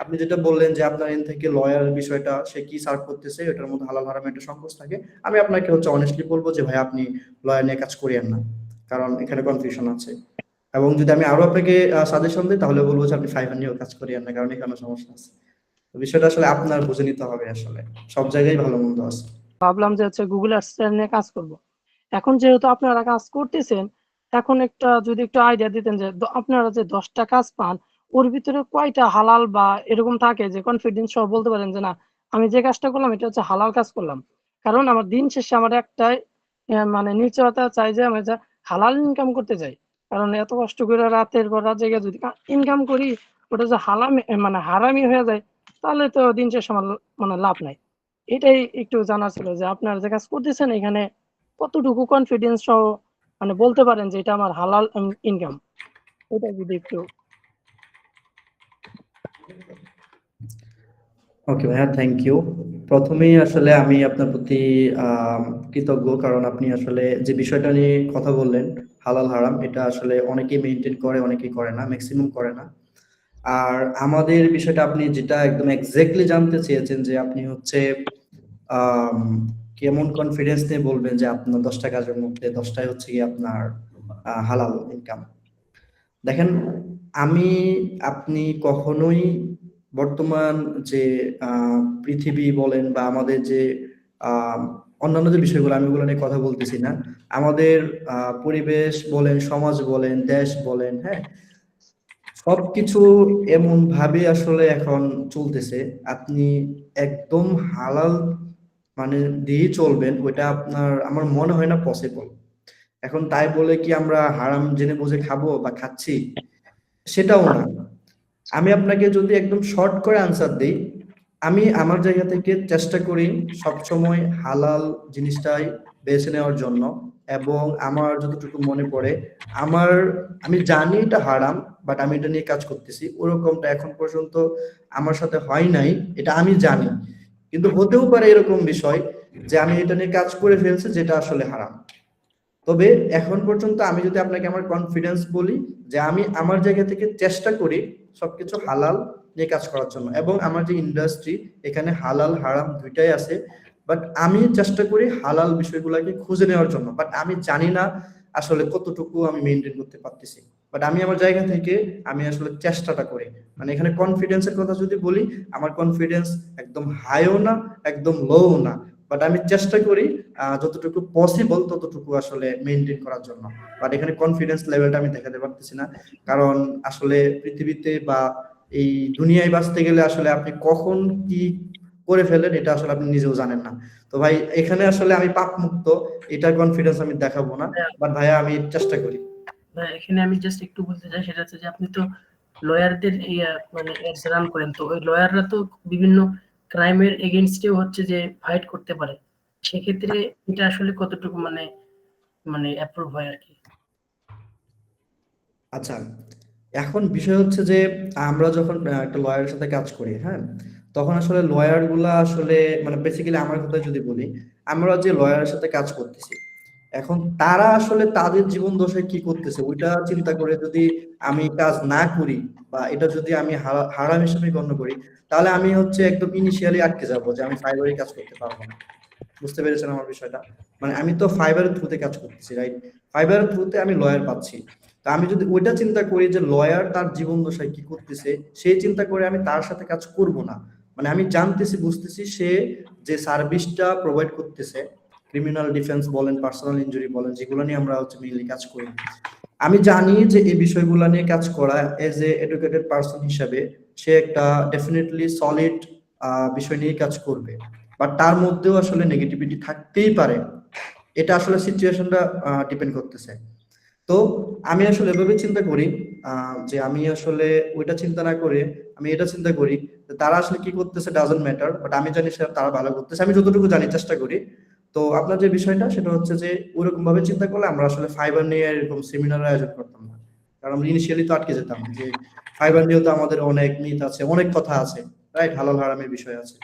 আপনি যেটা বললেন যে আপনার এন থেকে লয়ার বিষয়টা সে কি সার্ভ করতেছে এটার মধ্যে হালাল হারাম একটা সংকোচ থাকে, আমি আপনাকে হচ্ছে অনেস্টলি বলবো যে ভাই আপনি লয়ার নিয়ে কাজ করিয়েন না, কারণ এখানে কনফিউশন আছে। এবং যদি আমি আরো আপনাকে সাজেশন দিই তাহলে বলবো যে আপনি ফাইবার নিয়েও কাজ করিয়েন না, কারণ এখানে সমস্যা আছে। তো বিষয়টা আসলে আপনার বুঝে নিতে হবে, আসলে সব জায়গায় ভালো মন্দ আছে। ভাবলাম যে হচ্ছে গুগল অ্যাডস নিয়ে কাজ করব। এখন যেহেতু আপনারা কাজ করতেছেন, এখন যদি একটু আইডিয়া দিতেন যে আপনারা যে 10টা কাজ পান, ওর ভিতরে কয়টা হালাল বা এরকম থাকে যে কনফিডেন্স সহ বলতে পারেন যে না, আমি যে কাজটা করলাম এটা হচ্ছে হালাল কাজ করলাম। কারণ আমার দিন শেষে আমার একটাই মানে নিশ্চয়তা চাই যে আমি যে হালাল ইনকাম করতে চাই। কারণ এত কষ্ট করে রাতের পর রাত জেগে যদি ইনকাম করি, ওটা যে মানে হারামি হয়ে যায়, তাহলে তো দিন শেষে আমার মানে লাভ নাই। এটাই একটু জানার ছিল যে আপনারা যে কাজ করতেছেন এখানে কতটুকু কনফিডেন্স সহ মানে বলতে পারেন যে এটা আমার হালাল ইনকাম। এটা যদি একটু। ওকে ভাইয়া, থ্যাংক ইউ। প্রথমেই আসলে আমি আপনার প্রতি কৃতজ্ঞ, কারণ আপনি আসলে যে বিষয়টা নিয়ে কথা বললেন হালাল হারাম, এটা আসলে অনেকেই মেনটেন করে, অনেকেই করে না, ম্যাক্সিমাম করে না। আর আমাদের বিষয়টা আপনি যেটা একদম এক্স্যাক্টলি জানতে চেয়েছেন যে আপনি হচ্ছে আম, কেমন কনফিডেন্স নিয়ে বলবেন যে আপনার 10টা কাজের মধ্যে 10টাই হচ্ছে কি আপনার হালাল ইনকাম। দেখেন, আমি আপনি কখনোই বর্তমান যে পৃথিবী বলেন বা আমাদের যে আহ, অন্যান্য যে বিষয়গুলো, আমি ওগুলো নিয়ে কথা বলতেছি না। আমাদের পরিবেশ বলেন, সমাজ বলেন, দেশ বলেন, হ্যাঁ, সবকিছু এমন ভাবে আসলে এখন চলতেছে। আপনি একদম হালাল মানে দিয়ে চলবেন, ওইটা আপনার আমার মনে হয় না পসিবল। এখন তাই বলে কি আমরা হারাম জেনে বুঝে খাবো বা খাচ্ছি? সেটাও না। আমি আপনাকে যদি একদম শর্ট করে আনসার দিই, আমি আমার জায়গা থেকে চেষ্টা করি সবসময় হালাল জিনিসটাই বেছে নেওয়ার জন্য। এবং আমার যতটুকু মনে পড়ে, আমার আমি জানি এটা হারাম, বাট আমি এটা নিয়ে কাজ করতেছি, ওরকমটা এখন পর্যন্ত আমার সাথে হয় নাই। এটা আমি জানি, কিন্তু হতেও পারে এরকম বিষয় যে আমি এটা নিয়ে কাজ করে ফেলছি যেটা আসলে হারাম। তবে এখন পর্যন্ত আমি যদি আপনাকে আমার কনফিডেন্স বলি যে আমি আমার জায়গা থেকে চেষ্টা করি সবকিছু হালাল নিয়ে কাজ করার জন্য, এবং আমার যে ইন্ডাস্ট্রি এখানে হালাল হারাম দুইটাই আছে। বাট আমি চেষ্টা করি হালাল বিষয়গুলোকে খুঁজে নেওয়ার জন্য, বাট আমি জানি না আসলে কতটুকু আমি মেনটেন করতে পারতেছি। বাট আমি আমার জায়গা থেকে আমি আসলে চেষ্টাটা করি। মানে এখানে কনফিডেন্সের কথা যদি বলি, আমার কনফিডেন্স একদম হাইও না, একদম লো না, বাট আমি চেষ্টা করি যতটুকু পসিবল ততটুকু আসলে মেনটেন করার জন্য। বাট এখানে কনফিডেন্স লেভেলটা আমি দেখাতে পারতেছি না, কারণ আসলে পৃথিবীতে বা এই দুনিয়ায় বাঁচতে গেলে আসলে আপনি কখন কি করে ফেলেন এটা আসলে আপনি নিজেও জানেন না। তো ভাই এখানে আসলে আমি পাপ মুক্ত, এটার কনফিডেন্স আমি দেখাবো না, বাট ভাইয়া আমি চেষ্টা করি। এখানে আমি জাস্ট একটু বলতে চাই, সেটা হচ্ছে যে আপনি তো লয়ারদের মানে এডস রান করেন, তো ওই লয়াররা তো বিভিন্ন ক্রাইমের এগেইনস্টেও হচ্ছে যে ফাইট করতে পারে। সেক্ষেত্রে এটা আসলে কতটুকু মানে মানে অ্যাপ্রুভ হয় আর কি? আচ্ছা, এখন বিষয় হচ্ছে যে আমরা যখন একটা লয়ারের সাথে কাজ করি, হ্যাঁ, তখন আসলে লয়ার গুলা আসলে মানে বেসিক্যালি আমার কথা যদি বলি, আমরা যে লয়ারের সাথে কাজ করতেছি, এখন তারা আসলে তাদের জীবন দশায় কি করতেছে ওইটা চিন্তা করে যদি আমি কাজ না করি বা এটা যদি আমি হারাম হিসেবে গণ্য করি, তাহলে আমি হচ্ছে একদম ইনিশিয়ালি আটকে যাবো যে আমি ফাইবারে কাজ করতে পারবো না। বুঝতে পেরেছেন আমার বিষয়টা? মানে আমি তো ফাইবারের থ্রুতে কাজ করতেছি, রাইট? ফাইবারের থ্রুতে আমি লয়ার পাচ্ছি। তা আমি যদি ওইটা চিন্তা করি যে লয়ার তার জীবন দশায় কি করতেছে, সেই চিন্তা করে আমি তার সাথে কাজ করব না। মানে আমি জানতেছি, বুঝতেছি সে যে সার্ভিসটা প্রোভাইড করতেছে, ক্রিমিনাল ডিফেন্স বলেন, পার্সোনাল ইনজুরি বলেন, যেগুলো নিয়ে আমরা হচ্ছে মেইনলি কাজ করি, আমি জানি যে এই বিষয়গুলো নিয়ে কাজ করা এজ এ এডুকেটেড পার্সন হিসাবে সে একটা ডেফিনেটলি সলিড বিষয় নিয়ে কাজ করবে। বাট তার মধ্যেও আসলে নেগেটিভিটি থাকতেই পারে, এটা আসলে সিচুয়েশনটা ডিপেন্ড করতেছে। তো আমি আসলে এভাবে চিন্তা করি যে আমি আসলে ওইটা চিন্তা না করে আমি এটা চিন্তা করি যে তারা আসলে কি করতেছে ডাজন্ট ম্যাটার, বাট আমি জানি তারা ভালো করতেছে, আমি যতটুকু জানি চেষ্টা করি। তো আপনার যে বিষয়টা সেটা হচ্ছে যে ওইরকম ভাবে চিন্তা করলে আমরা আসলে ফাইবার নিয়ে এরকম সেমিনার আয়োজন করতাম না, কারণ আমরা ইনিশিয়ালি তো আটকে যেতাম যে ফাইবার নিয়েও তো আমাদের অনেক মিথ আছে, অনেক কথা আছে, রাইট, হালাল হারামের বিষয় আছে।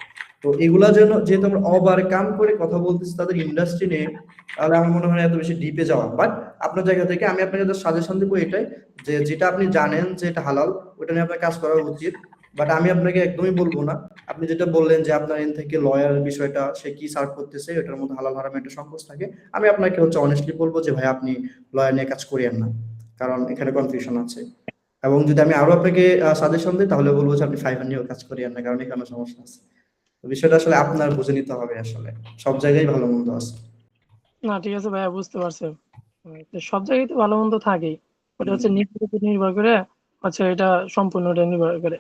তো এগুলা যেন যেহেতু আমরা ওভারকাম করে কথা বলতেছি তাদের ইন্ডাস্ট্রি নিয়ে, তাহলে আমার মনে হয় না এত বেশি ডিপে যাওয়া। বাট আপনার জায়গা থেকে আমি আপনাকে সাজেশন দেবো এটাই যে যেটা আপনি জানেন যে এটা হালাল ওটা নিয়ে আপনার কাজ করা উচিত। বাট আমি আপনাকে একদমই বলবো না। আপনি যেটা বললেন যে আপনার এন থেকে লয়ার বিষয়টা সে কি সার্ভ করতেছে ওটার মধ্যে হালাল হারাম একটা সংকোচ থাকে, আমি আপনাকে হচ্ছে অনেস্টলি বলবো যে ভাই আপনি লয়ার নিয়ে কাজ করিয়েন না, কারণ এখানে কনফিউশন আছে। এবং যদি আমি আরো আপনাকে সাজেশন দিই তাহলে বলবো যে আপনি ফাইবার নিয়েও কাজ করিয়েন না, কারণ এখানে সমস্যা আছে। তো বিষয়টা আসলে আপনার বুঝে নিতে হবে, আসলে সব জায়গায় ভালো মন্দ আছে। না ঠিক আছে ভাইয়া, বুঝতে পারছি। তো সব জায়গায় তো ভালো মন্দ থাকেই, ওটা হচ্ছে নিজের উপর নির্ভর করে, আচ্ছা এটা সম্পূর্ণটা নির্ভর করে।